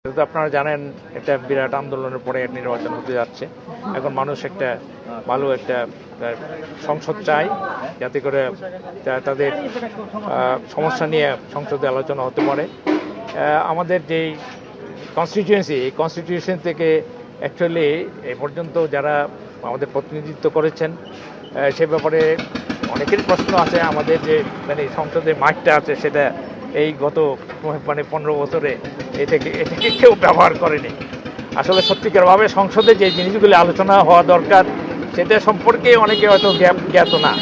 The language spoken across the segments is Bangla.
যেহেতু আপনারা জানেন একটা বিরাট আন্দোলনের পরে নির্বাচন হতে যাচ্ছে। এখন মানুষ একটা ভালো একটা সংসদ চায়, যাতে করে তাদের সমস্যা নিয়ে সংসদে আলোচনা হতে পারে। আমাদের যেই কনস্টিটিউয়েন্সি, এই কনস্টিটিউশন থেকে অ্যাকচুয়ালি এ পর্যন্ত যারা আমাদের প্রতিনিধিত্ব করেছেন সে ব্যাপারে অনেকেরই প্রশ্ন আছে। আমাদের যে সংসদের মাঠটা আছে সেটা এই গত 15 বছরে এটাকে কেউ ব্যবহার করেনি। আসলে সত্যিকারভাবে সংসদে যে জিনিসগুলি আলোচনা হওয়া দরকার সেটা সম্পর্কে অনেকে হয়তো জ্ঞাত না।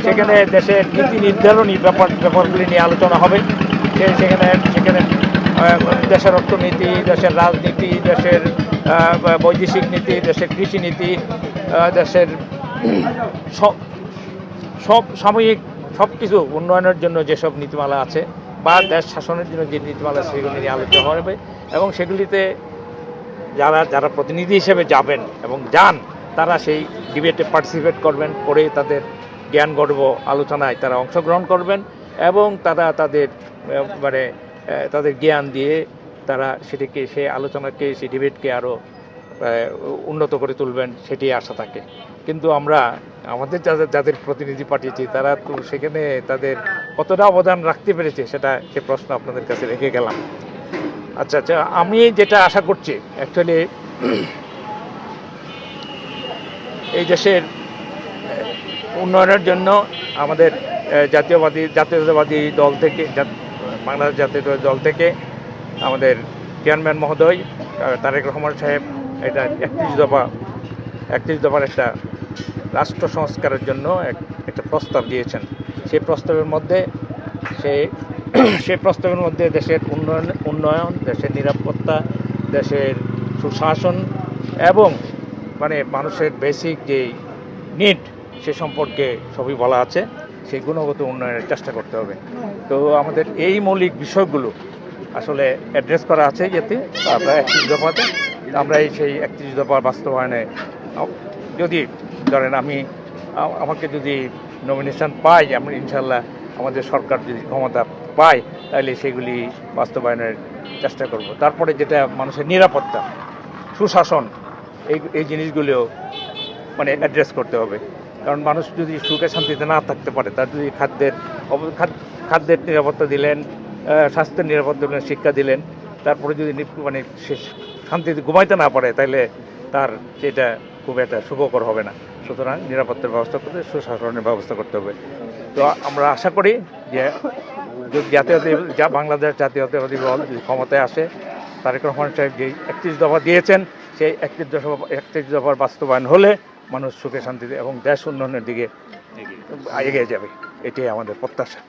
সেখানে দেশের নীতি নির্ধারণী ব্যাপারগুলি নিয়ে আলোচনা হবে। সেখানে দেশের অর্থনীতি, দেশের রাজনীতি, দেশের বৈদেশিক নীতি, দেশের কৃষি নীতি, দেশের সব সাময়িক সব কিছু উন্নয়নের জন্য যেসব নীতিমালা আছে বা দেশ শাসনের জন্য যে নীতিমালা সেগুলি নিয়ে আলোচনা হবে। এবং সেগুলিতে যারা প্রতিনিধি হিসেবে যাবেন এবং যান তারা সেই ডিবেটে পার্টিসিপেট করবেন, করে তাদের জ্ঞান গর্ব আলোচনায় তারা অংশগ্রহণ করবেন এবং তারা তাদের জ্ঞান দিয়ে তারা সেটিকে, সেই আলোচনাকে, সেই ডিবেটকে আরও উন্নত করে তুলবেন, সেটি আশা থাকে। কিন্তু আমরা আমাদের যাদের প্রতিনিধি পাঠিয়েছি তারা তো সেখানে তাদের কতটা অবদান রাখতে পেরেছে সে প্রশ্ন আপনাদের কাছে রেখে গেলাম। আচ্ছা, আমি যেটা আশা করছি অ্যাকচুয়ালি এই দেশের উন্নয়নের জন্য আমাদের জাতীয়তাবাদী দল থেকে, বাংলাদেশ জাতীয়তাবাদী দল থেকে আমাদের চেয়ারম্যান মহোদয় তারেক রহমান সাহেব এটা 31 দফার একটা রাষ্ট্র সংস্কারের জন্য একটা প্রস্তাব দিয়েছেন। সেই প্রস্তাবের মধ্যে দেশের উন্নয়ন, দেশের নিরাপত্তা, দেশের সুশাসন এবং মানুষের বেসিক যে নিড সে সম্পর্কে সবই বলা আছে। সেই গুণগত উন্নয়নের চেষ্টা করতে হবে। তো আমাদের এই মৌলিক বিষয়গুলো আসলে অ্যাড্রেস করা আছে, যাতে আমরা 31 দফাতে আমরা সেই 31 দফার বাস্তবায়নে, যদি ধরেন আমাকে যদি নমিনেশন পাই, আমরা ইনশাল্লাহ আমাদের সরকার যদি ক্ষমতা পায় তাহলে সেগুলি বাস্তবায়নের চেষ্টা করব। তারপরে যেটা মানুষের নিরাপত্তা, সুশাসন, এই জিনিসগুলিও অ্যাড্রেস করতে হবে। কারণ মানুষ যদি সুখে শান্তিতে না থাকতে পারে, তার যদি খাদ্যের নিরাপত্তা দিলেন, স্বাস্থ্যের নিরাপত্তা দিলেন, শিক্ষা দিলেন, তারপরে যদি সে শান্তিতে ঘুমাইতে না পারে তাহলে তার সেটা খুব একটা সুখকর হবে না। সুতরাং নিরাপত্তার ব্যবস্থা করতে, সুশাসনের ব্যবস্থা করতে হবে। তো আমরা আশা করি যে বাংলাদেশ জাতীয়তাবাদী দল যদি ক্ষমতায় আসে, তারেক রহমান সাহেব যে 31 দফা দিয়েছেন সেই 31 দফার বাস্তবায়ন হলে মানুষ সুখে শান্তিতে এবং দেশ উন্নয়নের দিকে এগিয়ে যাবে। এটাই আমাদের প্রত্যাশা।